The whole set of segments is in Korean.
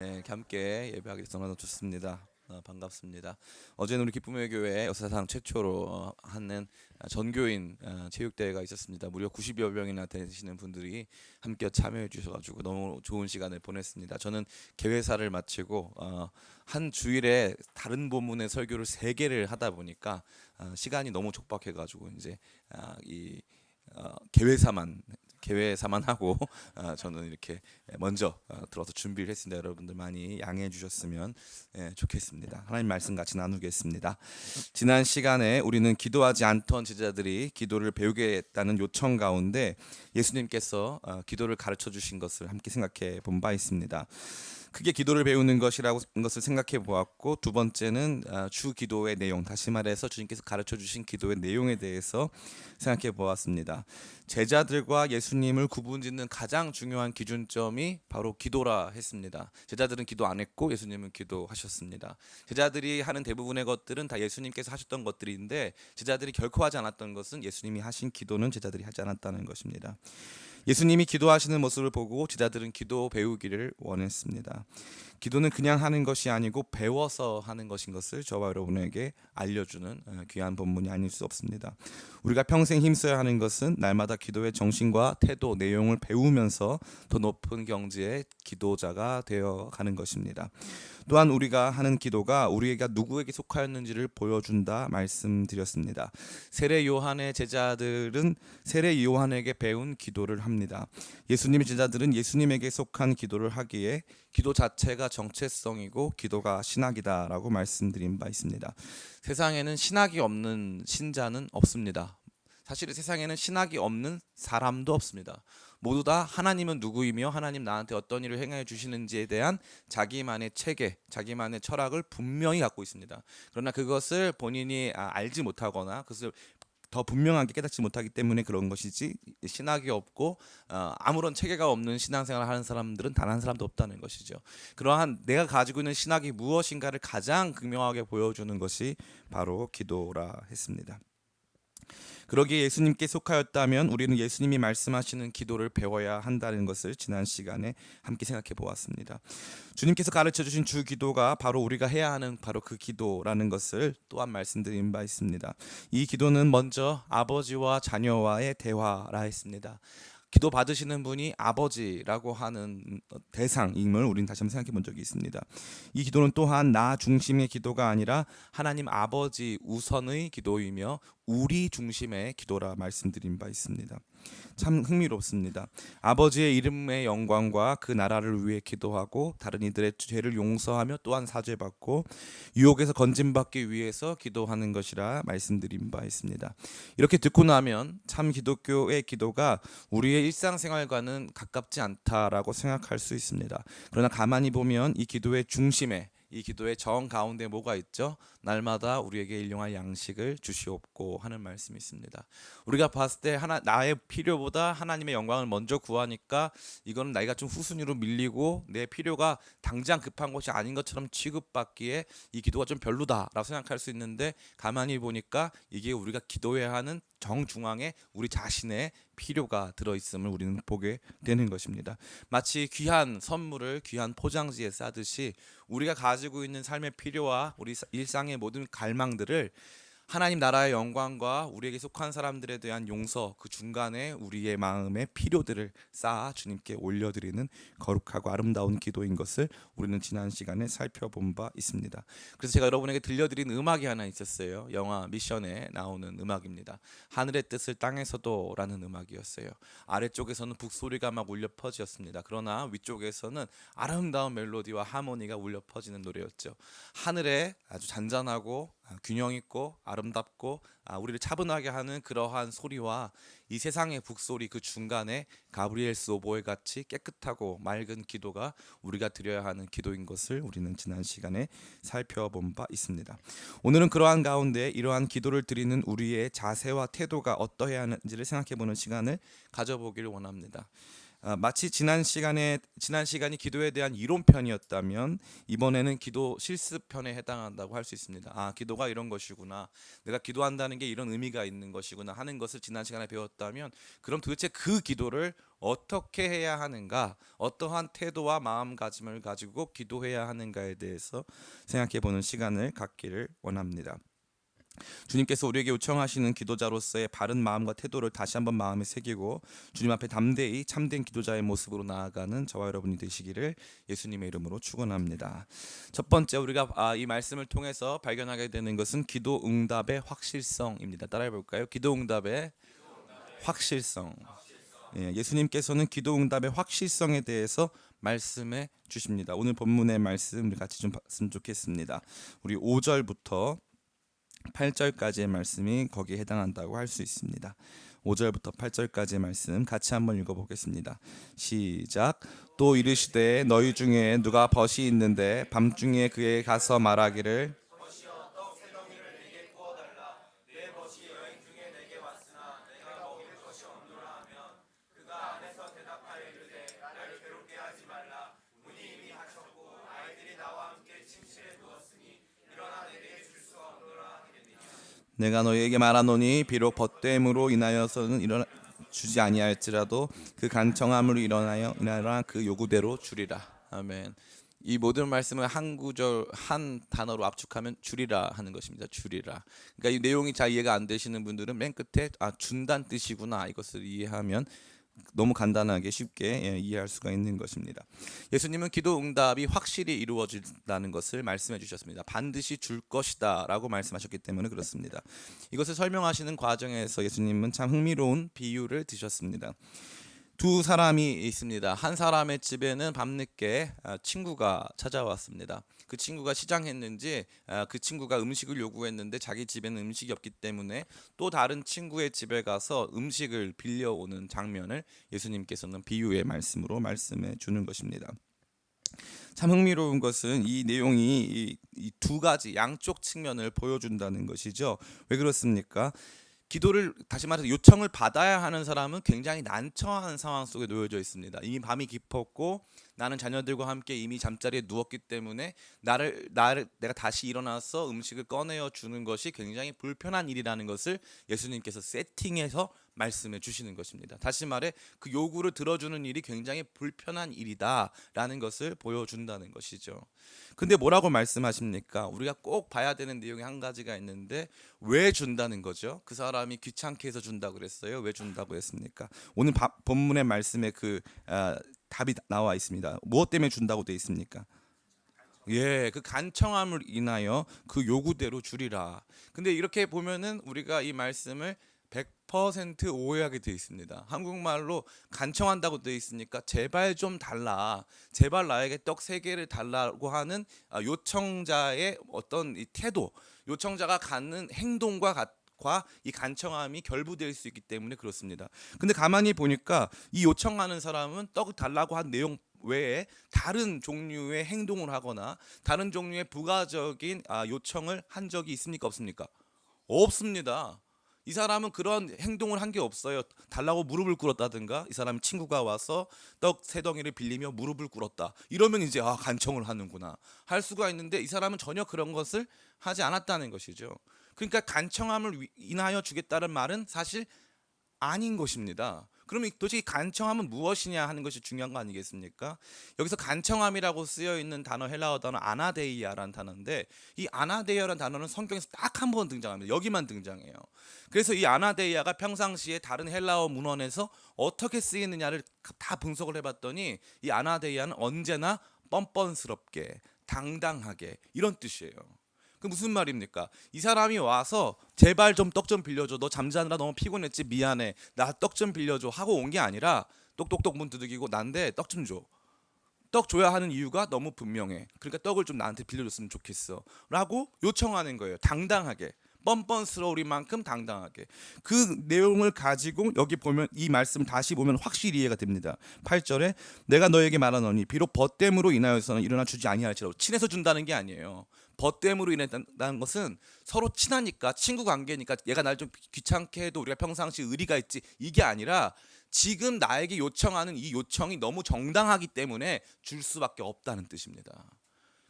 네, 함께 예배하게 돼서 너무 좋습니다. 반갑습니다. 어제는 우리 기쁨의 교회 역사상 최초로 하는 전교인 체육대회가 있었습니다. 무려 90여 명이나 되시는 분들이 함께 참여해 주셔가지고 너무 좋은 시간을 보냈습니다. 저는 개회사를 마치고 한 주일에 다른 본문의 설교를 3개를 하다 보니까 시간이 너무 촉박해가지고 이제 이 개회사만 하고 저는 이렇게 먼저 들어서 준비를 했습니다. 여러분들 많이 양해해 주셨으면 좋겠습니다. 하나님 말씀 같이 나누겠습니다. 지난 시간에 우리는 기도하지 않던 제자들이 기도를 배우겠다는 요청 가운데 예수님께서 기도를 가르쳐 주신 것을 함께 생각해 본 바 있습니다. 크게 기도를 배우는 것이라고 것을 생각해 보았고, 두 번째는 주 기도의 내용, 다시 말해서 주님께서 가르쳐 주신 기도의 내용에 대해서 생각해 보았습니다. 제자들과 예수님을 구분짓는 가장 중요한 기준점이 바로 기도라 했습니다. 제자들은 기도 안 했고 예수님은 기도하셨습니다. 제자들이 하는 대부분의 것들은 다 예수님께서 하셨던 것들인데, 제자들이 결코 하지 않았던 것은 예수님이 하신 기도는 제자들이 하지 않았다는 것입니다. 예수님이 기도하시는 모습을 보고 제자들은 기도 배우기를 원했습니다. 기도는 그냥 하는 것이 아니고 배워서 하는 것인 것을 저와 여러분에게 알려주는 귀한 본문이 아닐 수 없습니다. 우리가 평생 힘써야 하는 것은 날마다 기도의 정신과 태도, 내용을 배우면서 더 높은 경지의 기도자가 되어가는 것입니다. 또한 우리가 하는 기도가 우리가 누구에게 속하였는지를 보여준다 말씀드렸습니다. 세례 요한의 제자들은 세례 요한에게 배운 기도를 합니다. 예수님의 제자들은 예수님에게 속한 기도를 하기에 기도 자체가 정체성이고 기도가 신학이다라고 말씀드린 바 있습니다. 세상에는 신학이 없는 신자는 없습니다. 사실 세상에는 신학이 없는 사람도 없습니다. 모두 다 하나님은 누구이며 하나님 나한테 어떤 일을 행해 주시는지에 대한 자기만의 체계, 자기만의 철학을 분명히 갖고 있습니다. 그러나 그것을 본인이 알지 못하거나 그것을 더 분명하게 깨닫지 못하기 때문에 그런 것이지, 신학이 없고 아무런 체계가 없는 신앙생활을 하는 사람들은 단 한 사람도 없다는 것이죠. 그러한 내가 가지고 있는 신학이 무엇인가를 가장 극명하게 보여주는 것이 바로 기도라 했습니다. 그러기에 예수님께 속하였다면 우리는 예수님이 말씀하시는 기도를 배워야 한다는 것을 지난 시간에 함께 생각해 보았습니다. 주님께서 가르쳐 주신 주 기도가 바로 우리가 해야 하는 바로 그 기도라는 것을 또한 말씀드린 바 있습니다. 이 기도는 먼저 아버지와 자녀와의 대화라 했습니다. 기도 받으시는 분이 아버지라고 하는 대상임을 우리는 다시 한번 생각해 본 적이 있습니다. 이 기도는 또한 나 중심의 기도가 아니라 하나님 아버지 우선의 기도이며 우리 중심의 기도라 말씀드린 바 있습니다. 참 흥미롭습니다. 아버지의 이름의 영광과 그 나라를 위해 기도하고 다른 이들의 죄를 용서하며 또한 사죄받고 유혹에서 건짐받기 위해서 기도하는 것이라 말씀드린 바 있습니다. 이렇게 듣고 나면 참 기독교의 기도가 우리의 일상생활과는 가깝지 않다라고 생각할 수 있습니다. 그러나 가만히 보면 이 기도의 중심에, 이 기도의 정 가운데 뭐가 있죠? 날마다 우리에게 일용할 양식을 주시옵고 하는 말씀이 있습니다. 우리가 봤을 때 나의 필요보다 하나님의 영광을 먼저 구하니까 이거는 나이가 좀 후순위로 밀리고 내 필요가 당장 급한 것이 아닌 것처럼 취급받기에 이 기도가 좀 별로다라고 생각할 수 있는데, 가만히 보니까 이게 우리가 기도해야 하는 정중앙에 우리 자신의 필요가 들어있음을 우리는 보게 되는 것입니다. 마치 귀한 선물을 귀한 포장지에 싸듯이 우리가 가지고 있는 삶의 필요와 우리 일상의 모든 갈망들을 하나님 나라의 영광과 우리에게 속한 사람들에 대한 용서, 그 중간에 우리의 마음의 필요들을 쌓아 주님께 올려드리는 거룩하고 아름다운 기도인 것을 우리는 지난 시간에 살펴본 바 있습니다. 그래서 제가 여러분에게 들려드린 음악이 하나 있었어요. 영화 미션에 나오는 음악입니다. 하늘의 뜻을 땅에서도 라는 음악이었어요. 아래쪽에서는 북소리가 막 울려 퍼지었습니다. 그러나 위쪽에서는 아름다운 멜로디와 하모니가 울려 퍼지는 노래였죠. 하늘에 아주 잔잔하고 균형 있고 아름답고 우리를 차분하게 하는 그러한 소리와 이 세상의 북소리, 그 중간에 가브리엘스 오보에 같이 깨끗하고 맑은 기도가 우리가 드려야 하는 기도인 것을 우리는 지난 시간에 살펴본 바 있습니다. 오늘은 그러한 가운데 이러한 기도를 드리는 우리의 자세와 태도가 어떠해야 하는지를 생각해 보는 시간을 가져보기를 원합니다. 마치 지난 시간이 기도에 대한 이론 편이었다면 이번에는 기도 실습 편에 해당한다고 할 수 있습니다. 기도가 이런 것이구나. 내가 기도한다는 게 이런 의미가 있는 것이구나 하는 것을 지난 시간에 배웠다면 그럼 도대체 그 기도를 어떻게 해야 하는가? 어떠한 태도와 마음가짐을 가지고 기도해야 하는가에 대해서 생각해 보는 시간을 갖기를 원합니다. 주님께서 우리에게 요청하시는 기도자로서의 바른 마음과 태도를 다시 한번 마음에 새기고 주님 앞에 담대히 참된 기도자의 모습으로 나아가는 저와 여러분이 되시기를 예수님의 이름으로 축원합니다. 첫 번째 우리가 이 말씀을 통해서 발견하게 되는 것은 기도 응답의 확실성입니다. 따라해 볼까요? 기도 응답의 확실성. 예수님께서는 기도 응답의 확실성에 대해서 말씀해 주십니다. 오늘 본문의 말씀 우리 같이 좀 봤으면 좋겠습니다. 우리 5절부터 8절까지의 말씀이 거기에 해당한다고 할 수 있습니다. 5절부터 8절까지의 말씀 같이 한번 읽어보겠습니다. 시작. 또 이르시되 너희 중에 누가 벗이 있는데 밤중에 그에게 가서 말하기를 내가 너희에게 말하노니 비록 벗됨으로 인하여서는 일어나 주지 아니할지라도 그 간청함으로 일어나 그 요구대로 주리라. 아멘. 이 모든 말씀을 한 구절 한 단어로 압축하면 주리라 하는 것입니다. 주리라. 그러니까 이 내용이 잘 이해가 안 되시는 분들은 맨 끝에 준다는 뜻이구나 이것을 이해하면 너무 간단하게 쉽게 이해할 수가 있는 것입니다. 예수님은 기도 응답이 확실히 이루어진다는 것을 말씀해 주셨습니다. 반드시 줄 것이다 라고 말씀하셨기 때문에 그렇습니다. 이것을 설명하시는 과정에서 예수님은 참 흥미로운 비유를 드셨습니다. 두 사람이 있습니다. 한 사람의 집에는 밤늦게 친구가 찾아왔습니다. 그 친구가 시장했는지 그 친구가 음식을 요구했는데 자기 집에는 음식이 없기 때문에 또 다른 친구의 집에 가서 음식을 빌려오는 장면을 예수님께서는 비유의 말씀으로 말씀해 주는 것입니다. 참 흥미로운 것은 이 내용이 이 두 가지 양쪽 측면을 보여준다는 것이죠. 왜 그렇습니까? 기도를 다시 말해서 요청을 받아야 하는 사람은 굉장히 난처한 상황 속에 놓여져 있습니다. 이미 밤이 깊었고 나는 자녀들과 함께 이미 잠자리에 누웠기 때문에 내가 다시 일어나서 음식을 꺼내어 주는 것이 굉장히 불편한 일이라는 것을 예수님께서 세팅해서 말씀해 주시는 것입니다. 다시 말해 그 요구를 들어주는 일이 굉장히 불편한 일이다라는 것을 보여준다는 것이죠. 근데 뭐라고 말씀하십니까? 우리가 꼭 봐야 되는 내용이 한 가지가 있는데 왜 준다는 거죠? 그 사람이 귀찮게 해서 준다고 그랬어요? 왜 준다고 했습니까? 오늘 본문의 말씀에 답이 나와 있습니다. 무엇 때문에 준다고 되어 있습니까? 그 간청함을 인하여 그 요구대로 주리라. 근데 이렇게 보면은 우리가 이 말씀을 100% 오해하게 되어 있습니다. 한국말로 간청한다고 되어 있으니까 제발 좀 달라, 제발 나에게 떡 3개를 달라고 하는 요청자의 어떤 이 태도, 요청자가 갖는 행동과 이 간청함이 결부될 수 있기 때문에 그렇습니다. 근데 가만히 보니까 이 요청하는 사람은 떡 달라고 한 내용 외에 다른 종류의 행동을 하거나 다른 종류의 부가적인 요청을 한 적이 있습니까? 없습니까? 없습니다. 이 사람은 그런 행동을 한 게 없어요. 달라고 무릎을 꿇었다든가 이 사람 친구가 와서 떡 3덩이를 빌리며 무릎을 꿇었다. 이러면 이제 간청을 하는구나 할 수가 있는데 이 사람은 전혀 그런 것을 하지 않았다는 것이죠. 그러니까 간청함을 인하여 주겠다는 말은 사실 아닌 것입니다. 그러면 도대체 간청함은 무엇이냐 하는 것이 중요한 거 아니겠습니까? 여기서 간청함이라고 쓰여 있는 단어 헬라어 단어 아나데이아라는 단어인데 이 아나데이아라는 단어는 성경에서 딱 한 번 등장합니다. 여기만 등장해요. 그래서 이 아나데이아가 평상시에 다른 헬라어 문헌에서 어떻게 쓰이느냐를 다 분석을 해봤더니 이 아나데이아는 언제나 뻔뻔스럽게 당당하게 이런 뜻이에요. 그 무슨 말입니까? 이 사람이 와서 제발 좀 떡 좀 빌려줘. 너 잠자느라 너무 피곤했지? 미안해. 나 떡 좀 빌려줘 하고 온 게 아니라 똑똑똑 문 두들기고 난데 떡 좀 줘. 떡 줘야 하는 이유가 너무 분명해. 그러니까 떡을 좀 나한테 빌려줬으면 좋겠어 라고 요청하는 거예요. 당당하게. 뻔뻔스러우리만큼 당당하게. 그 내용을 가지고 여기 보면 이 말씀 다시 보면 확실히 이해가 됩니다. 8절에 내가 너에게 말하노니 비록 벗됨으로 인하여서는 일어나 주지 아니할지라도 친해서 준다는 게 아니에요. 벗됨으로 인했다는 것은 서로 친하니까 친구 관계니까 얘가 날 좀 귀찮게 해도 우리가 평상시 의리가 있지 이게 아니라 지금 나에게 요청하는 이 요청이 너무 정당하기 때문에 줄 수밖에 없다는 뜻입니다.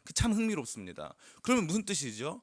그 참 흥미롭습니다. 그러면 무슨 뜻이죠?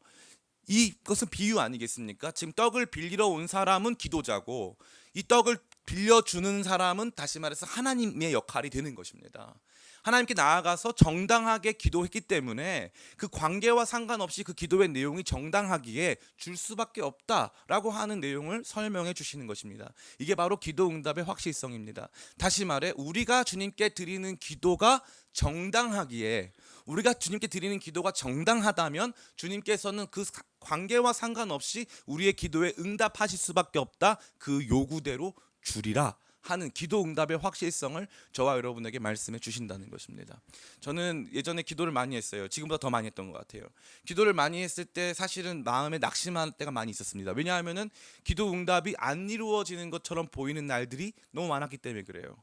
이것은 비유 아니겠습니까? 지금 떡을 빌리러 온 사람은 기도자고 이 떡을 빌려주는 사람은 다시 말해서 하나님의 역할이 되는 것입니다. 하나님께 나아가서 정당하게 기도했기 때문에 그 관계와 상관없이 그 기도의 내용이 정당하기에 줄 수밖에 없다라고 하는 내용을 설명해 주시는 것입니다. 이게 바로 기도 응답의 확실성입니다. 다시 말해 우리가 주님께 드리는 기도가 정당하기에 우리가 주님께 드리는 기도가 정당하다면 주님께서는 그 관계와 상관없이 우리의 기도에 응답하실 수밖에 없다. 그 요구대로 주리라 하는 기도 응답의 확실성을 저와 여러분에게 말씀해 주신다는 것입니다. 저는 예전에 기도를 많이 했어요. 지금보다 더 많이 했던 것 같아요. 기도를 많이 했을 때 사실은 마음에 낙심할 때가 많이 있었습니다. 왜냐하면은 기도 응답이 안 이루어지는 것처럼 보이는 날들이 너무 많았기 때문에 그래요.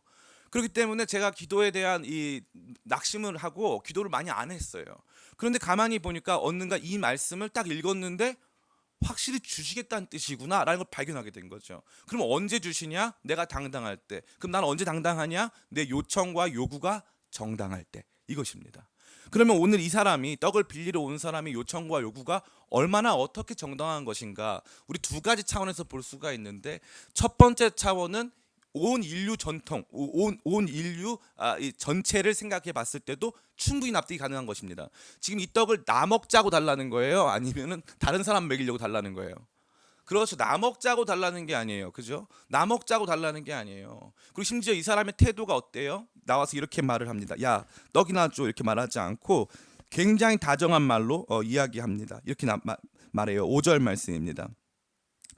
그렇기 때문에 제가 기도에 대한 이 낙심을 하고 기도를 많이 안 했어요. 그런데 가만히 보니까 어느가 이 말씀을 딱 읽었는데 확실히 주시겠다는 뜻이구나 라는 걸 발견하게 된 거죠. 그럼 언제 주시냐? 내가 당당할 때. 그럼 난 언제 당당하냐? 내 요청과 요구가 정당할 때. 이것입니다. 그러면 오늘 이 사람이 떡을 빌리러 온 사람의 요청과 요구가 얼마나 어떻게 정당한 것인가? 우리 두 가지 차원에서 볼 수가 있는데 첫 번째 차원은 온 인류 전통, 온 인류 이 전체를 생각해 봤을 때도 충분히 납득이 가능한 것입니다. 지금 이 떡을 나 먹자고 달라는 거예요? 아니면은 다른 사람 먹이려고 달라는 거예요? 그렇죠. 나 먹자고 달라는 게 아니에요. 그죠? 나 먹자고 달라는 게 아니에요. 그리고 심지어 이 사람의 태도가 어때요? 나와서 이렇게 말을 합니다. 야, 떡이나 줘. 이렇게 말하지 않고 굉장히 다정한 말로 이야기합니다. 이렇게 말해요. 5절 말씀입니다.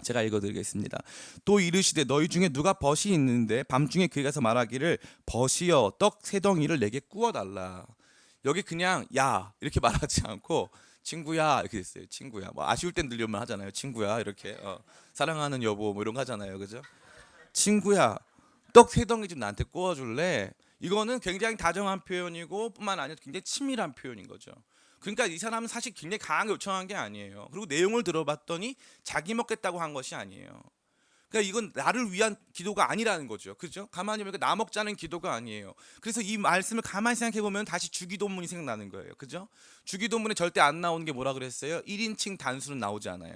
제가 읽어드리겠습니다. 또 이르시되 너희 중에 누가 벗이 있는데 밤중에 그에 가서 말하기를 벗이여 떡 세 덩이를 내게 구워달라. 여기 그냥 야 이렇게 말하지 않고 친구야 이렇게 됐어요. 친구야. 뭐 아쉬울 땐 들려만 하잖아요. 친구야 이렇게 사랑하는 여보 뭐 이런 거 하잖아요. 그죠? 친구야 떡 세 덩이 좀 나한테 구워줄래? 이거는 굉장히 다정한 표현이고 뿐만 아니라 굉장히 친밀한 표현인 거죠. 그러니까 이 사람은 사실 굉장히 강하게 요청한 게 아니에요. 그리고 내용을 들어봤더니 자기 먹겠다고 한 것이 아니에요. 그러니까 이건 나를 위한 기도가 아니라는 거죠. 그죠? 가만히 보니까 나 먹자는 기도가 아니에요. 그래서 이 말씀을 가만히 생각해 보면 다시 주기도문이 생각나는 거예요. 그죠? 주기도문에 절대 안 나오는 게 뭐라 그랬어요? 1인칭 단수는 나오지 않아요.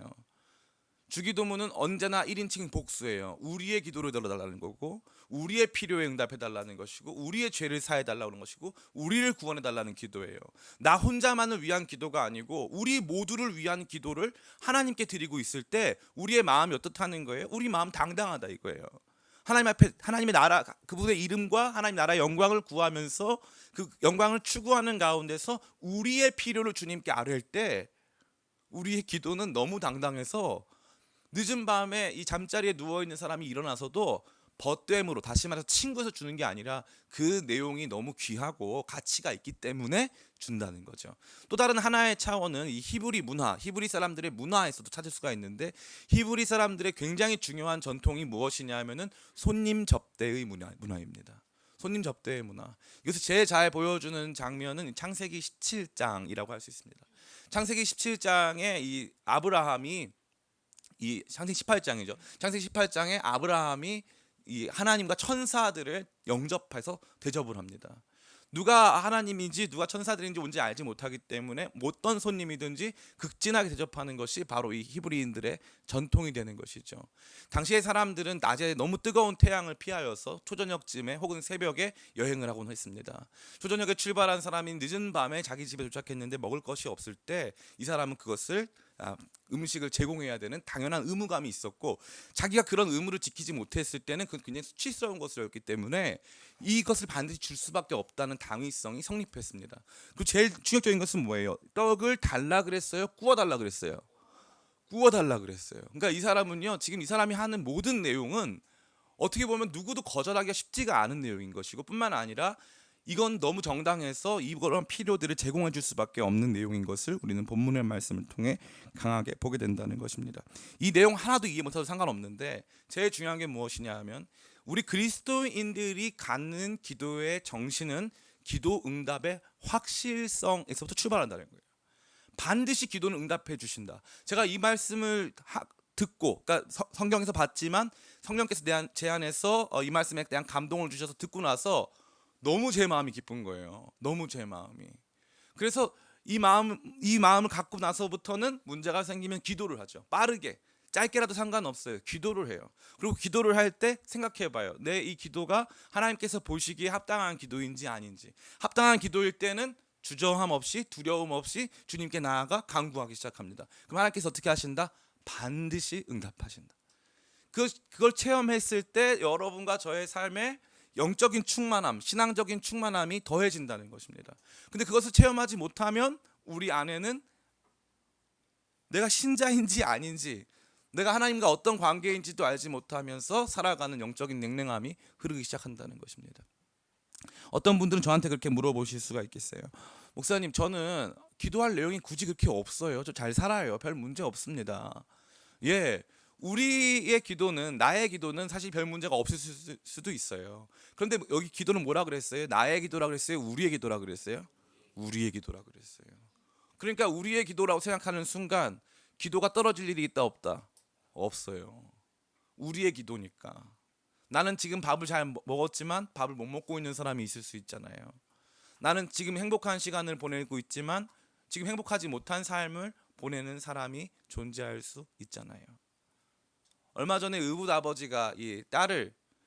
주기도문은 언제나 1인칭 복수예요. 우리의 기도를 들어달라는 거고 우리의 필요에 응답해달라는 것이고 우리의 죄를 사해달라는 것이고 우리를 구원해달라는 기도예요. 나 혼자만을 위한 기도가 아니고 우리 모두를 위한 기도를 하나님께 드리고 있을 때 우리의 마음이 어떻다는 거예요? 우리 마음 당당하다 이거예요. 하나님 앞에 하나님의 나라 그분의 이름과 하나님 나라의 영광을 구하면서 그 영광을 추구하는 가운데서 우리의 필요를 주님께 아뢰을 때 우리의 기도는 너무 당당해서 늦은 밤에 이 잠자리에 누워있는 사람이 일어나서도 벗됨으로 다시 말해서 친구에서 주는 게 아니라 그 내용이 너무 귀하고 가치가 있기 때문에 준다는 거죠. 또 다른 하나의 차원은 이 히브리 문화, 히브리 사람들의 문화에서도 찾을 수가 있는데 히브리 사람들의 굉장히 중요한 전통이 무엇이냐 하면은 손님 접대의 문화입니다. 손님 접대의 문화. 이것을 제일 잘 보여주는 장면은 창세기 17장이라고 할 수 있습니다. 창세기 17장에 이 아브라함이 이 창세기 18장이죠. 창세기 18장에 아브라함이 이 하나님과 천사들을 영접해서 대접을 합니다. 누가 하나님인지 누가 천사들인지 뭔지 알지 못하기 때문에 어떤 손님이든지 극진하게 대접하는 것이 바로 이 히브리인들의 전통이 되는 것이죠. 당시의 사람들은 낮에 너무 뜨거운 태양을 피하여서 초저녁쯤에 혹은 새벽에 여행을 하곤 했습니다. 초저녁에 출발한 사람이 늦은 밤에 자기 집에 도착했는데 먹을 것이 없을 때 이 사람은 그것을 음식을 제공해야 되는 당연한 의무감이 있었고 자기가 그런 의무를 지키지 못했을 때는 그건 굉장히 수치스러운 것이었기 때문에 이것을 반드시 줄 수밖에 없다는 당위성이 성립했습니다. 그리고 제일 충격적인 것은 뭐예요? 떡을 달라 그랬어요? 구워달라 그랬어요? 구워달라 그랬어요. 그러니까 이 사람은요 지금 이 사람이 하는 모든 내용은 어떻게 보면 누구도 거절하기가 쉽지가 않은 내용인 것이고 뿐만 아니라 이건 너무 정당해서 이런 필요들을 제공해 줄 수밖에 없는 내용인 것을 우리는 본문의 말씀을 통해 강하게 보게 된다는 것입니다. 이 내용 하나도 이해 못해도 상관없는데 제일 중요한 게 무엇이냐 하면 우리 그리스도인들이 갖는 기도의 정신은 기도 응답의 확실성에서부터 출발한다는 거예요. 반드시 기도는 응답해 주신다. 제가 이 말씀을 듣고, 그러니까 성경에서 봤지만 성령께서 제 안에서 이 말씀에 대한 감동을 주셔서 듣고 나서 너무 제 마음이 기쁜 거예요. 너무 제 마음이. 그래서 이 마음을 갖고 나서부터는 문제가 생기면 기도를 하죠. 빠르게, 짧게라도 상관없어요. 기도를 해요. 그리고 기도를 할 때 생각해봐요. 내 이 기도가 하나님께서 보시기에 합당한 기도인지 아닌지. 합당한 기도일 때는 주저함 없이, 두려움 없이 주님께 나아가 간구하기 시작합니다. 그럼 하나님께서 어떻게 하신다? 반드시 응답하신다. 그걸 체험했을 때 여러분과 저의 삶에 영적인 충만함, 신앙적인 충만함이 더해진다는 것입니다. 근데 그것을 체험하지 못하면 우리 안에는 내가 신자인지 아닌지, 내가 하나님과 어떤 관계인지도 알지 못하면서 살아가는 영적인 냉랭함이 흐르기 시작한다는 것입니다. 어떤 분들은 저한테 그렇게 물어보실 수가 있겠어요. 목사님, 저는 기도할 내용이 굳이 그렇게 없어요. 저 잘 살아요. 별 문제 없습니다. 예, 우리의 기도는, 나의 기도는 사실 별 문제가 없을 수도 있어요. 그런데 여기 기도는 뭐라 그랬어요? 나의 기도라 그랬어요? 우리의 기도라 그랬어요? 우리의 기도라 그랬어요. 그러니까 우리의 기도라고 생각하는 순간 기도가 떨어질 일이 있다 없다? 없어요. 우리의 기도니까. 나는 지금 밥을 잘 먹었지만 밥을 못 먹고 있는 사람이 있을 수 있잖아요. 나는 지금 행복한 시간을 보내고 있지만 지금 행복하지 못한 삶을 보내는 사람이 존재할 수 있잖아요. 얼마 전에 의붓 아버지가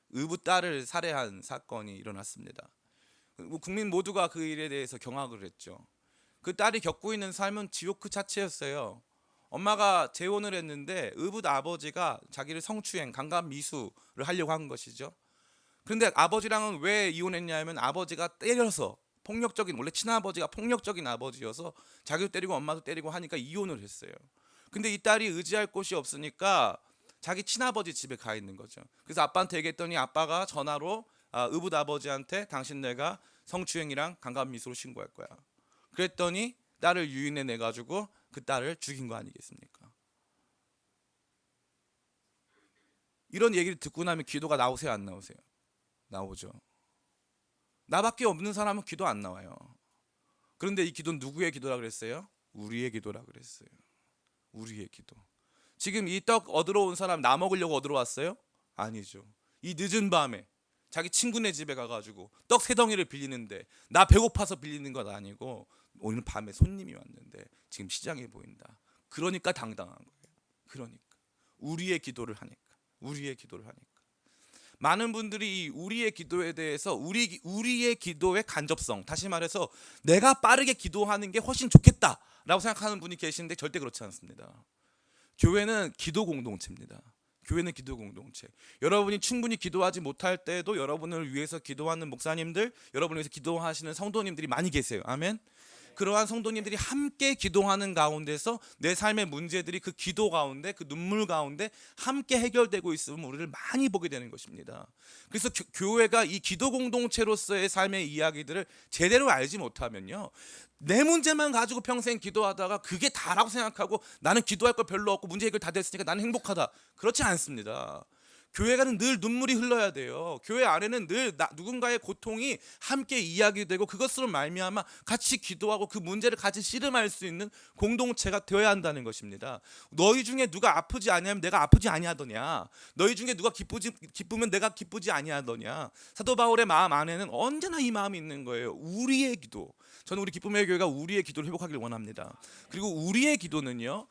의붓 딸을 살해한 사건이 일어났습니다. 국민 모두가 그 일에 대해서 경악을 했죠. 그 딸이 겪고 있는 삶은 지옥 그 자체였어요. 엄마가 재혼을 했는데 의붓 아버지가 자기를 성추행, 강간 미수를 하려고 한 것이죠. 그런데 아버지랑은 왜 이혼했냐면 아버지가 때려서 폭력적인, 원래 친아버지가 폭력적인 아버지여서 자기도 때리고 엄마도 때리고 하니까 이혼을 했어요. 근데 이 딸이 의지할 곳이 없으니까 자기 친아버지 집에 가 있는 거죠. 그래서 아빠한테 얘기했더니 아빠가 전화로 의붓 아버지한테 당신 내가 성추행이랑 강간 미수로 신고할 거야. 그랬더니 딸을 유인해 내 가지고 그 딸을 죽인 거 아니겠습니까? 이런 얘기를 듣고 나면 기도가 나오세요, 안 나오세요? 나오죠. 나밖에 없는 사람은 기도 안 나와요. 그런데 이 기도는 누구의 기도라 그랬어요? 우리의 기도라 그랬어요. 우리의 기도. 지금 이 떡 얻으러 온 사람 나 먹으려고 얻으러 왔어요? 아니죠. 이 늦은 밤에 자기 친구네 집에 가가지고 떡 세 덩이를 빌리는데 나 배고파서 빌리는 것 아니고 오늘 밤에 손님이 왔는데 지금 시장에 보인다. 그러니까 당당한 거예요. 그러니까 우리의 기도를 하니까. 많은 분들이 이 우리의 기도에 대해서 우리의 기도의 간접성, 다시 말해서 내가 빠르게 기도하는 게 훨씬 좋겠다라고 생각하는 분이 계시는데 절대 그렇지 않습니다. 교회는 기도 공동체입니다. 교회는 기도 공동체. 여러분이 충분히 기도하지 못할 때도 여러분을 위해서 기도하는 목사님들, 여러분을 위해서 기도하시는 성도님들이 많이 계세요. 아멘. 그러한 성도님들이 함께 기도하는 가운데서 내 삶의 문제들이 그 기도 가운데, 그 눈물 가운데 함께 해결되고 있으면 우리를 많이 보게 되는 것입니다. 그래서 교회가 이 기도 공동체로서의 삶의 이야기들을 제대로 알지 못하면요, 내 문제만 가지고 평생 기도하다가 그게 다라고 생각하고 나는 기도할 거 별로 없고 문제 해결 다 됐으니까 나는 행복하다. 그렇지 않습니다. 교회가는 늘 눈물이 흘러야 돼요. 교회 안에는 늘 누군가의 고통이 함께 이야기되고 그것으로 말미암아 같이 기도하고 그 문제를 같이 씨름할 수 있는 공동체가 되어야 한다는 것입니다. 너희 중에 누가 아프지 아니하면 내가 아프지 아니하더냐. 너희 중에 누가 기쁘면 내가 기쁘지 아니하더냐. 사도 바울의 마음 안에는 언제나 이 마음이 있는 거예요. 우리의 기도. 저는 우리 기쁨의 교회가 우리의 기도를 회복하기를 원합니다. 그리고 우리의 기도는요,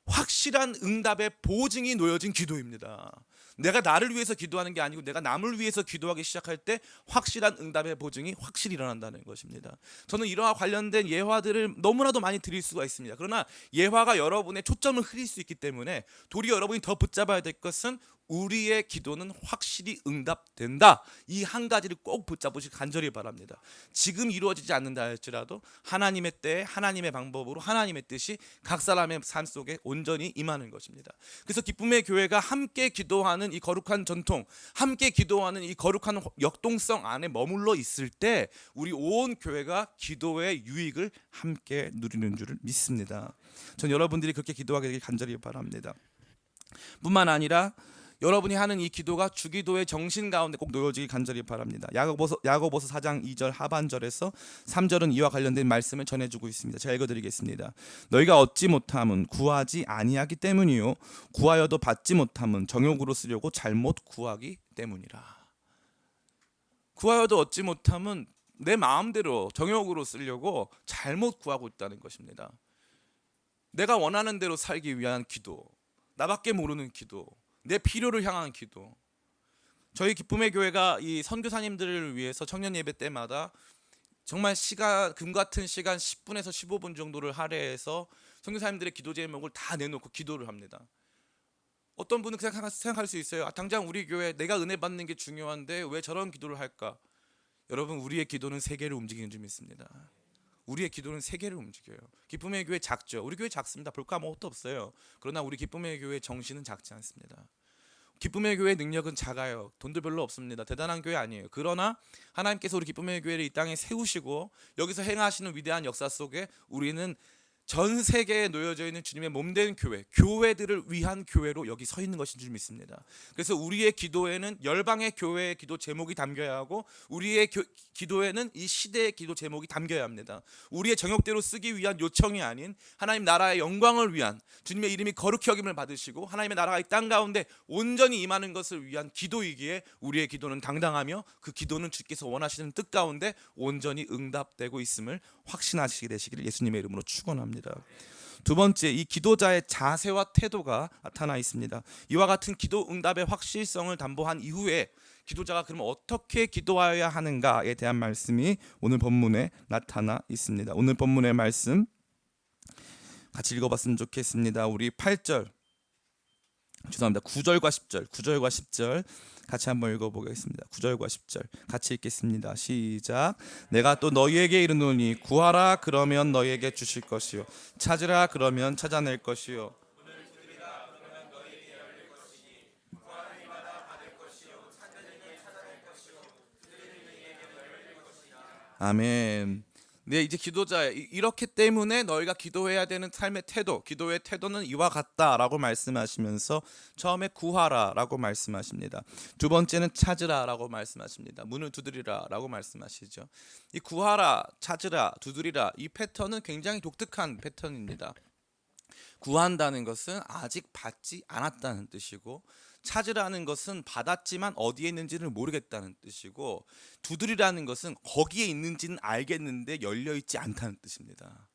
확실한 응답의 보증이 놓여진 기도입니다. 내가 나를 위해서 기도하는 게 아니고 내가 남을 위해서 기도하기 시작할 때 확실한 응답의 보증이 확실히 일어난다는 것입니다. 저는 이러한 관련된 예화들을 너무나도 많이 드릴 수가 있습니다. 그러나 예화가 여러분의 초점을 흐릴 수 있기 때문에 도리어 여러분이 더 붙잡아야 될 것은 우리의 기도는 확실히 응답된다. 이 한 가지를 꼭 붙잡으시기 간절히 바랍니다. 지금 이루어지지 않는다 할지라도 하나님의 때에 하나님의 방법으로 하나님의 뜻이 각 사람의 삶 속에 온전히 임하는 것입니다. 그래서 기쁨의 교회가 함께 기도하는 이 거룩한 전통, 함께 기도하는 이 거룩한 역동성 안에 머물러 있을 때 우리 온 교회가 기도의 유익을 함께 누리는 줄을 믿습니다. 전 여러분들이 그렇게 기도하게 되길 간절히 바랍니다. 뿐만 아니라 여러분이 하는 이 기도가 주기도의 정신 가운데 꼭 놓여지길 간절히 바랍니다. 야고보서 4장 2절 하반절에서 3절은 이와 관련된 말씀을 전해주고 있습니다. 제가 읽어드리겠습니다. 너희가 얻지 못함은 구하지 아니하기 때문이요 구하여도 받지 못함은 정욕으로 쓰려고 잘못 구하기 때문이라. 구하여도 얻지 못함은 내 마음대로 정욕으로 쓰려고 잘못 구하고 있다는 것입니다. 내가 원하는 대로 살기 위한 기도, 나밖에 모르는 기도, 내 필요를 향한 기도. 저희 기쁨의 교회가 이 선교사님들을 위해서 청년 예배 때마다 정말 금 같은 시간 10분에서 15분 정도를 할애해서 선교사님들의 기도 제목을 다 내놓고 기도를 합니다. 어떤 분은 생각할 수 있어요. 당장 우리 교회 내가 은혜 받는 게 중요한데 왜 저런 기도를 할까? 여러분, 우리의 기도는 세계를 움직이는 줄 믿습니다. 우리의 기도는 세계를 움직여요. 기쁨의 교회 작죠. 우리 교회 작습니다. 볼 거 아무것도 없어요. 그러나 우리 기쁨의 교회 정신은 작지 않습니다. 기쁨의 교회 능력은 작아요. 돈도 별로 없습니다. 대단한 교회 아니에요. 그러나 하나님께서 우리 기쁨의 교회를 이 땅에 세우시고 여기서 행하시는 위대한 역사 속에 우리는 전 세계에 놓여져 있는 주님의 몸된 교회, 교회들을 위한 교회로 여기 서 있는 것인 줄 믿습니다. 그래서 우리의 기도에는 열방의 교회의 기도 제목이 담겨야 하고 우리의 기도에는 이 시대의 기도 제목이 담겨야 합니다. 우리의 정욕대로 쓰기 위한 요청이 아닌 하나님 나라의 영광을 위한, 주님의 이름이 거룩히 여김을 받으시고 하나님의 나라가 이 땅 가운데 온전히 임하는 것을 위한 기도이기에 우리의 기도는 당당하며 그 기도는 주께서 원하시는 뜻 가운데 온전히 응답되고 있음을 확신하시게 되시기를 예수님의 이름으로 축원합니다. 두 번째, 이 기도자의 자세와 태도가 나타나 있습니다. 이와 같은 기도 응답의 확실성을 담보한 이후에 기도자가 그러면 어떻게 기도하여야 하는가에 대한 말씀이 오늘 본문에 나타나 있습니다. 오늘 본문의 말씀 같이 읽어봤으면 좋겠습니다. 우리 8절, 죄송합니다. 9절과 10절 같이 한번 읽어보겠습니다. 9절과 10절 같이 읽겠습니다. 시작. 내가 또 너희에게 이르노니 구하라 그러면 너희에게 주실 것이요 찾으라 그러면 찾아낼 것이요 아멘. 네, 이제 기도자 이렇기 때문에 너희가 기도해야 되는 삶의 태도, 기도의 태도는 이와 같다라고 말씀하시면서 처음에 구하라라고 말씀하십니다. 두 번째는 찾으라라고 말씀하십니다. 문을 두드리라라고 말씀하시죠. 이 구하라, 찾으라, 두드리라 이 패턴은 굉장히 독특한 패턴입니다. 구한다는 것은 아직 받지 않았다는 뜻이고 찾으라는 것은 받았지만 어디에 있는지를 모르겠다는 뜻이고 두드리라는 것은 거기에 있는지는 알겠는데 열려있지 않다는 뜻입니다.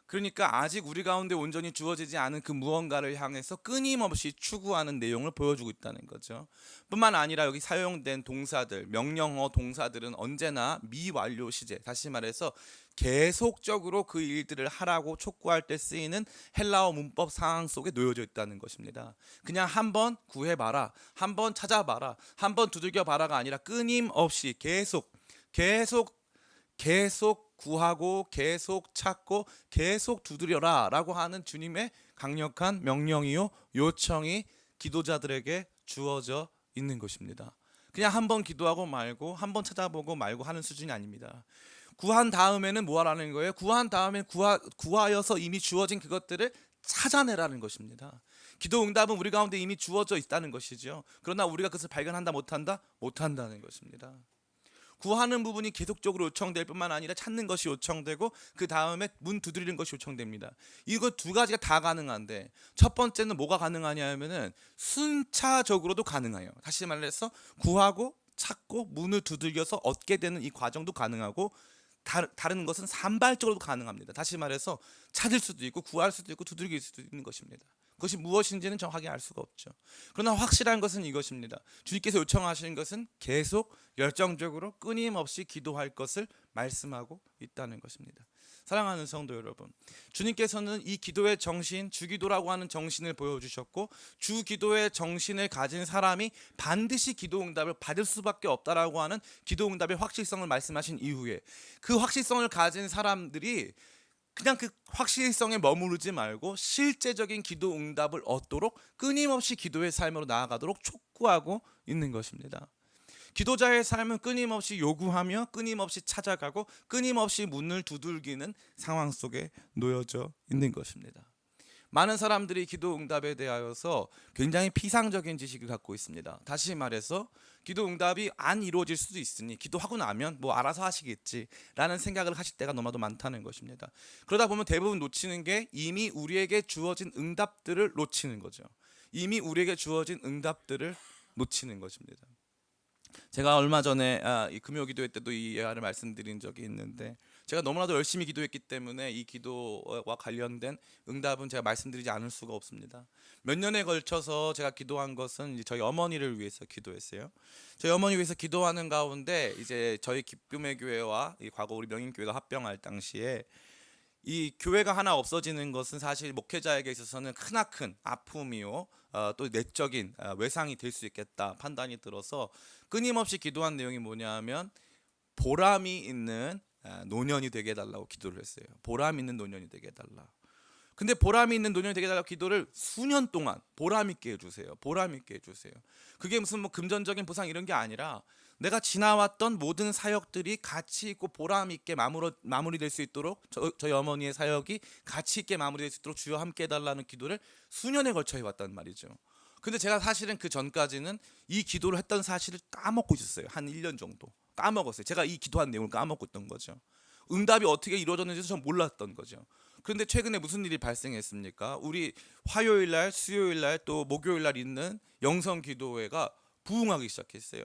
그러니까 아직 우리 가운데 온전히 주어지지 않은 그 무언가를 향해서 끊임없이 추구하는 내용을 보여주고 있다는 거죠. 뿐만 아니라 여기 사용된 동사들, 명령어 동사들은 언제나 미완료 시제, 다시 말해서 계속적으로 그 일들을 하라고 촉구할 때 쓰이는 헬라어 문법 상황 속에 놓여져 있다는 것입니다. 그냥 한번 구해봐라, 한번 찾아봐라, 한번 두들겨봐라가 아니라 끊임없이 계속 구하고 계속 찾고 계속 두드려라 라고 하는 주님의 강력한 명령이요 요청이 기도자들에게 주어져 있는 것입니다. 그냥 한번 기도하고 말고 한번 찾아보고 말고 하는 수준이 아닙니다. 구한 다음에는 뭐 하라는 거예요? 구한 다음에 구하여서 이미 주어진 그것들을 찾아내라는 것입니다. 기도 응답은 우리 가운데 이미 주어져 있다는 것이죠. 그러나 우리가 그것을 발견한다 못한다? 못한다는 것입니다. 구하는 부분이 계속적으로 요청될 뿐만 아니라 찾는 것이 요청되고 그 다음에 문 두드리는 것이 요청됩니다. 이거 두 가지가 다 가능한데 첫 번째는 뭐가 가능하냐 하면은 순차적으로도 가능해요. 다시 말해서 구하고 찾고 문을 두들겨서 얻게 되는 이 과정도 가능하고 다른 것은 산발적으로도 가능합니다. 다시 말해서 찾을 수도 있고 구할 수도 있고 두들길 수도 있는 것입니다. 그것이 무엇인지는 정확하게 알 수가 없죠. 그러나 확실한 것은 이것입니다. 주님께서 요청하시는 것은 계속 열정적으로 끊임없이 기도할 것을 말씀하고 있다는 것입니다. 사랑하는 성도 여러분, 주님께서는 이 기도의 정신, 주기도라고 하는 정신을 보여주셨고 주기도의 정신을 가진 사람이 반드시 기도 응답을 받을 수밖에 없다라고 하는 기도 응답의 확실성을 말씀하신 이후에 그 확실성을 가진 사람들이 그냥 그 확실성에 머무르지 말고 실제적인 기도 응답을 얻도록 끊임없이 기도의 삶으로 나아가도록 촉구하고 있는 것입니다. 기도자의 삶은 끊임없이 요구하며 끊임없이 찾아가고 끊임없이 문을 두들기는 상황 속에 놓여져 있는 것입니다. 많은 사람들이 기도 응답에 대하여서 굉장히 피상적인 지식을 갖고 있습니다. 다시 말해서 기도 응답이 안 이루어질 수도 있으니 기도하고 나면 뭐 알아서 하시겠지라는 생각을 하실 때가 너무나도 많다는 것입니다. 그러다 보면 대부분 놓치는 게 이미 우리에게 주어진 응답들을 놓치는 거죠. 이미 우리에게 주어진 응답들을 놓치는 것입니다. 제가 얼마 전에 이 금요 기도회 때도 이 예화를 말씀드린 적이 있는데, 제가 너무나도 열심히 기도했기 때문에 이 기도와 관련된 응답은 제가 말씀드리지 않을 수가 없습니다. 몇 년에 걸쳐서 제가 기도한 것은 이제 저희 어머니를 위해서 기도했어요. 저희 어머니 위해서 기도하는 가운데 이제 저희 기쁨의 교회와 이 과거 우리 명인교회가 합병할 당시에 이 교회가 하나 없어지는 것은 사실 목회자에게 있어서는 크나큰 아픔이요, 또 내적인 외상이 될 수 있겠다 판단이 들어서 끊임없이 기도한 내용이 뭐냐면 보람이 있는 노년이 되게 해달라고 기도를 했어요. 보람 있는 노년이 되게 해달라. 근데 보람이 있는 노년이 되게 해달라고 기도를 수년 동안 보람 있게 해주세요. 보람 있게 해주세요. 그게 무슨 뭐 금전적인 보상 이런 게 아니라 내가 지나왔던 모든 사역들이 가치 있고 보람 있게 마무리될 수 있도록 저희 어머니의 사역이 가치 있게 마무리될 수 있도록 주여 함께 해달라는 기도를 수년에 걸쳐 해왔단 말이죠. 근데 제가 사실은 그 전까지는 이 기도를 했던 사실을 까먹고 있었어요. 한 1년 정도 까먹었어요. 제가 이 기도한 내용을 까먹고 있던 거죠. 응답이 어떻게 이루어졌는지도 전 몰랐던 거죠. 그런데 최근에 무슨 일이 발생했습니까? 우리 화요일날, 수요일날, 또 목요일날 있는 영성 기도회가 부흥하기 시작했어요.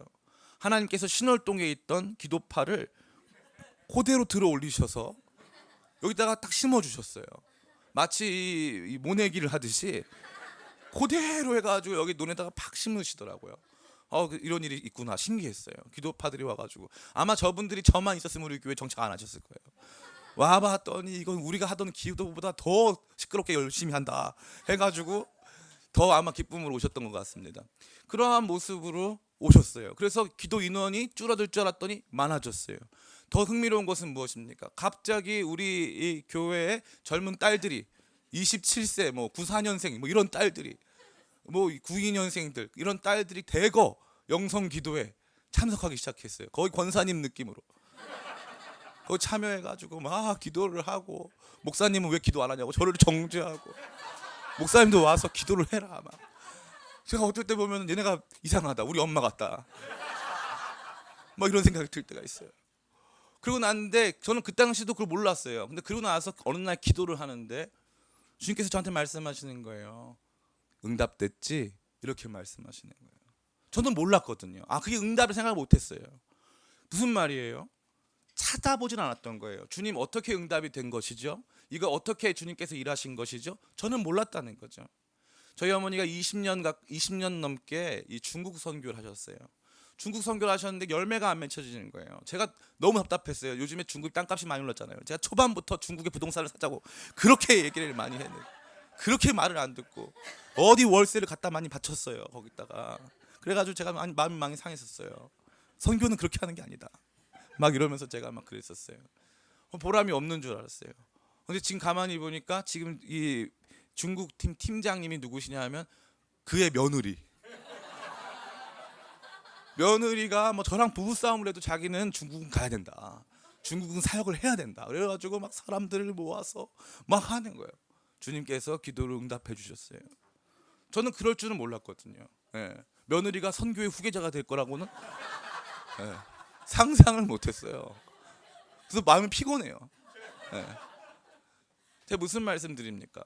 하나님께서 신월동에 있던 기도파를 그대로 들어 올리셔서 여기다가 딱 심어주셨어요. 마치 이 모내기를 하듯이 그대로 해가지고 여기 논에다가 팍 심으시더라고요. 이런 일이 있구나, 신기했어요. 기도파들이 와가지고 아마 저분들이 저만 있었으면 우리 교회 정착 안 하셨을 거예요. 와봤더니 이건 우리가 하던 기도보다 더 시끄럽게 열심히 한다 해가지고 더 아마 기쁨으로 오셨던 것 같습니다. 그러한 모습으로 오셨어요. 그래서 기도 인원이 줄어들 줄 알았더니 많아졌어요. 더 흥미로운 것은 무엇입니까? 갑자기 우리 이 교회의 젊은 딸들이 27세, 뭐 94년생, 뭐 이런 딸들이, 뭐 92년생들 이런 딸들이 대거 영성 기도에 참석하기 시작했어요. 거의 권사님 느낌으로. 거기 참여해가지고 막 기도를 하고, 목사님은 왜 기도 안 하냐고 저를 정죄하고, 목사님도 와서 기도를 해라 막. 제가 어떨 때 보면 얘네가 이상하다, 우리 엄마 같다, 막 이런 생각이 들 때가 있어요. 그리고 났는데 저는 그 당시도 그걸 몰랐어요. 근데 그러고 나서 어느 날 기도를 하는데 주님께서 저한테 말씀하시는 거예요. 응답됐지? 이렇게 말씀하시는 거예요. 저는 몰랐거든요. 그게 응답을 생각을 못했어요. 무슨 말이에요? 찾아보진 않았던 거예요. 주님 어떻게 응답이 된 것이죠? 이거 어떻게 주님께서 일하신 것이죠? 저는 몰랐다는 거죠. 저희 어머니가 20년 넘게 이 중국 선교를 하셨어요. 중국 선교를 하셨는데 열매가 안 맺혀지는 거예요. 제가 너무 답답했어요. 요즘에 중국 땅값이 많이 올랐잖아요. 제가 초반부터 중국의 부동산을 사자고 그렇게 얘기를 많이 했는데 그렇게 말을 안 듣고 어디 월세를 갖다 많이 바쳤어요. 거기다가. 그래가지고 제가 마음이 많이 상했었어요. 선교는 그렇게 하는 게 아니다, 막 이러면서 제가 막 그랬었어요. 보람이 없는 줄 알았어요. 근데 지금 가만히 보니까 지금 이 중국 팀장님이 누구시냐 하면 그의 며느리가 뭐 저랑 부부싸움을 해도 자기는 중국은 가야 된다, 중국은 사역을 해야 된다, 그래가지고 막 사람들을 모아서 막 하는 거예요. 주님께서 기도를 응답해 주셨어요. 저는 그럴 줄은 몰랐거든요. 며느리가 선교의 후계자가 될 거라고는 상상을 못했어요. 그래서 마음이 피곤해요. 제가 무슨 말씀 드립니까?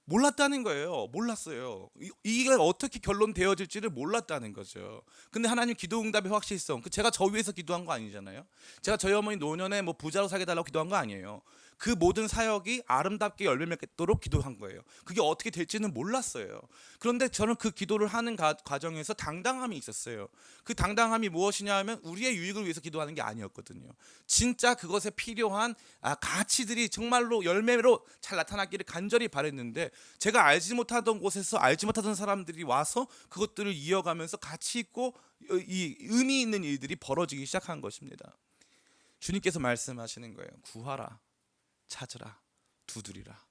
몰랐다는 거예요. 몰랐어요. 이게 어떻게 결론되어질지를 몰랐다는 거죠. 근데 하나님 기도 응답의 확실성, 제가 저 위해서 기도한 거 아니잖아요. 제가 저희 어머니 노년에 뭐 부자로 살게 달라고 기도한 거 아니에요. 그 모든 사역이 아름답게 열매 맺도록 기도한 거예요. 그게 어떻게 될지는 몰랐어요. 그런데 저는 그 기도를 하는 과정에서 당당함이 있었어요. 그 당당함이 무엇이냐 하면 우리의 유익을 위해서 기도하는 게 아니었거든요. 진짜 그것에 필요한 가치들이 정말로 열매로 잘 나타나기를 간절히 바랬는데, 제가 알지 못하던 곳에서 알지 못하던 사람들이 와서 그것들을 이어가면서 가치 있고 이 의미 있는 일들이 벌어지기 시작한 것입니다. 주님께서 말씀하시는 거예요. 구하라, 찾으라, 두드리라.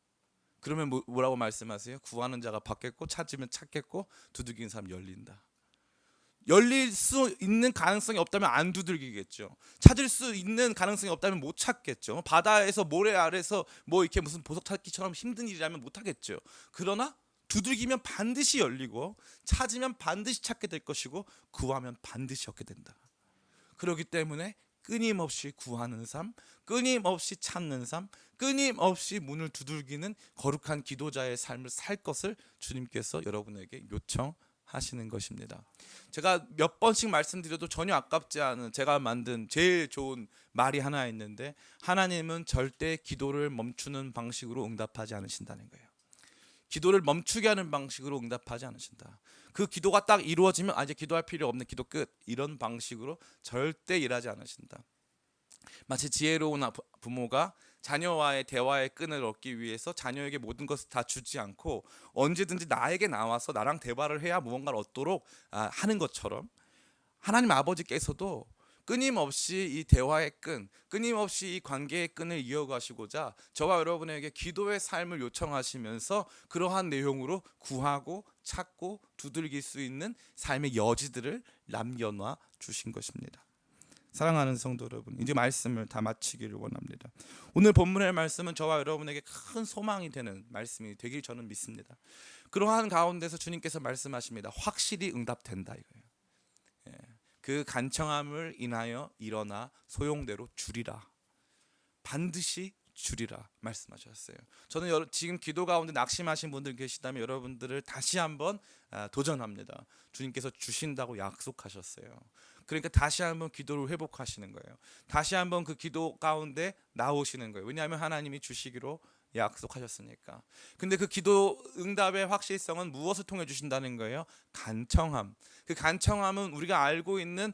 그러면 뭐라고 말씀하세요? 구하는 자가 받겠고, 찾으면 찾겠고, 두드리는 사람 열린다. 열릴 수 있는 가능성이 없다면 안 두들기겠죠. 찾을 수 있는 가능성이 없다면 못 찾겠죠. 바다에서 모래 아래서 뭐 이렇게 무슨 보석 찾기처럼 힘든 일이라면 못 하겠죠. 그러나 두들기면 반드시 열리고 찾으면 반드시 찾게 될 것이고 구하면 반드시 얻게 된다. 그렇기 때문에 끊임없이 구하는 삶, 끊임없이 찾는 삶, 끊임없이 문을 두들기는 거룩한 기도자의 삶을 살 것을 주님께서 여러분에게 요청하시는 것입니다. 제가 몇 번씩 말씀드려도 전혀 아깝지 않은 제가 만든 제일 좋은 말이 하나 있는데, 하나님은 절대 기도를 멈추는 방식으로 응답하지 않으신다는 거예요. 기도를 멈추게 하는 방식으로 응답하지 않으신다. 그 기도가 딱 이루어지면 이제 기도할 필요 없는, 기도 끝, 이런 방식으로 절대 일하지 않으신다. 마치 지혜로운 부모가 자녀와의 대화의 끈을 얻기 위해서 자녀에게 모든 것을 다 주지 않고 언제든지 나에게 나와서 나랑 대화를 해야 무언가를 얻도록 하는 것처럼, 하나님 아버지께서도 끊임없이 이 대화의 끈, 끊임없이 이 관계의 끈을 이어가시고자 저와 여러분에게 기도의 삶을 요청하시면서 그러한 내용으로 구하고 찾고 두들길 수 있는 삶의 여지들을 남겨놔 주신 것입니다. 사랑하는 성도 여러분, 이제 말씀을 다 마치기를 원합니다. 오늘 본문의 말씀은 저와 여러분에게 큰 소망이 되는 말씀이 되길 저는 믿습니다. 그러한 가운데서 주님께서 말씀하십니다. 확실히 응답된다 이거예요. 그 간청함을 인하여 일어나 소용대로 주리라. 반드시 주리라 말씀하셨어요. 저는 지금 기도 가운데 낙심하신 분들 계시다면 여러분들을 다시 한번 도전합니다. 주님께서 주신다고 약속하셨어요. 그러니까 다시 한번 기도를 회복하시는 거예요. 다시 한번 그 기도 가운데 나오시는 거예요. 왜냐하면 하나님이 주시기로 약속하셨으니까. 근데 그 기도 응답의 확실성은 무엇을 통해 주신다는 거예요? 간청함. 그 간청함은 우리가 알고 있는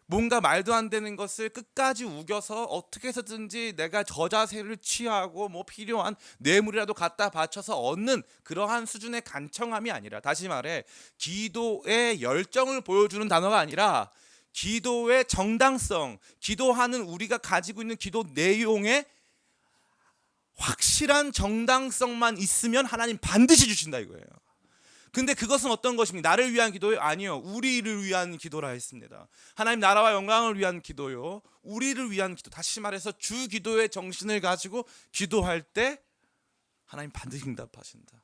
뭔가 말도 안 되는 것을 끝까지 우겨서 어떻게 해서든지 내가 저자세를 취하고 뭐 필요한 뇌물이라도 갖다 바쳐서 얻는 그러한 수준의 간청함이 아니라, 다시 말해 기도의 열정을 보여주는 단어가 아니라 기도의 정당성, 기도하는 우리가 가지고 있는 기도 내용의 확실한 정당성만 있으면 하나님 반드시 주신다 이거예요. 근데 그것은 어떤 것입니까? 나를 위한 기도요? 아니요. 우리를 위한 기도라 했습니다. 하나님 나라와 영광을 위한 기도요. 우리를 위한 기도. 다시 말해서 주 기도의 정신을 가지고 기도할 때 하나님 반드시 응답하신다.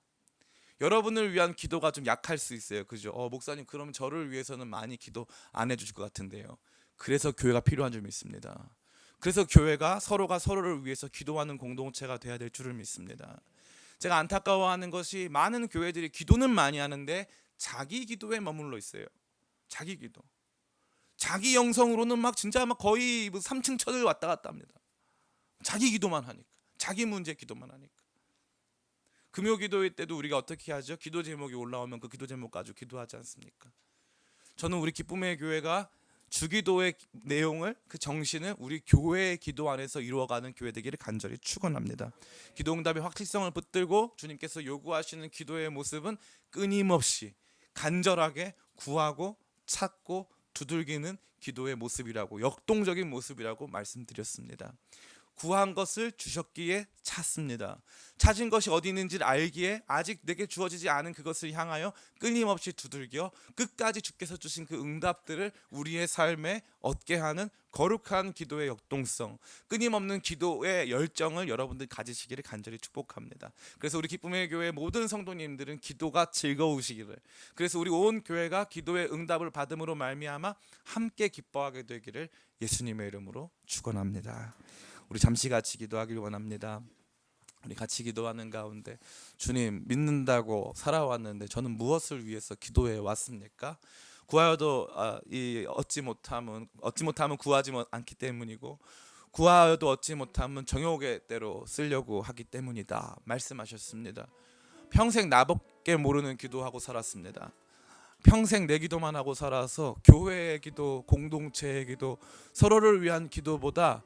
여러분을 위한 기도가 좀 약할 수 있어요. 그죠? 목사님 그러면 저를 위해서는 많이 기도 안 해주실 것 같은데요. 그래서 교회가 필요한 줄 믿습니다. 그래서 교회가 서로가 서로를 위해서 기도하는 공동체가 돼야 될 줄을 믿습니다. 제가 안타까워하는 것이 많은 교회들이 기도는 많이 하는데 자기 기도에 머물러 있어요. 자기 기도. 자기 영성으로는 막 진짜 막 거의 3층 천을 왔다 갔다 합니다. 자기 기도만 하니까. 자기 문제 기도만 하니까. 금요 기도회 때도 우리가 어떻게 하죠? 기도 제목이 올라오면 그 기도 제목 가지고 기도하지 않습니까? 저는 우리 기쁨의 교회가 주기도의 내용을, 그 정신을 우리 교회의 기도 안에서 이루어가는 교회 되기를 간절히 축원합니다. 기도 응답의 확실성을 붙들고 주님께서 요구하시는 기도의 모습은 끊임없이 간절하게 구하고 찾고 두들기는 기도의 모습이라고, 역동적인 모습이라고 말씀드렸습니다. 구한 것을 주셨기에 찾습니다. 찾은 것이 어디 있는지를 알기에 아직 내게 주어지지 않은 그것을 향하여 끊임없이 두들겨 끝까지 주께서 주신 그 응답들을 우리의 삶에 얻게 하는 거룩한 기도의 역동성, 끊임없는 기도의 열정을 여러분들 가지시기를 간절히 축복합니다. 그래서 우리 기쁨의 교회 모든 성도님들은 기도가 즐거우시기를, 그래서 우리 온 교회가 기도의 응답을 받음으로 말미암아 함께 기뻐하게 되기를 예수님의 이름으로 축원합니다. 우리 잠시 같이 기도하길 원합니다. 우리 같이 기도하는 가운데, 주님 믿는다고 살아왔는데 저는 무엇을 위해서 기도해 왔습니까? 구하여도 얻지 못하면 구하지 않기 때문이고, 구하여도 얻지 못하면 정욕의 대로 쓰려고 하기 때문이다 말씀하셨습니다. 평생 나밖에 모르는 기도하고 살았습니다. 평생 내 기도만 하고 살아서 교회의 기도, 공동체의 기도, 서로를 위한 기도보다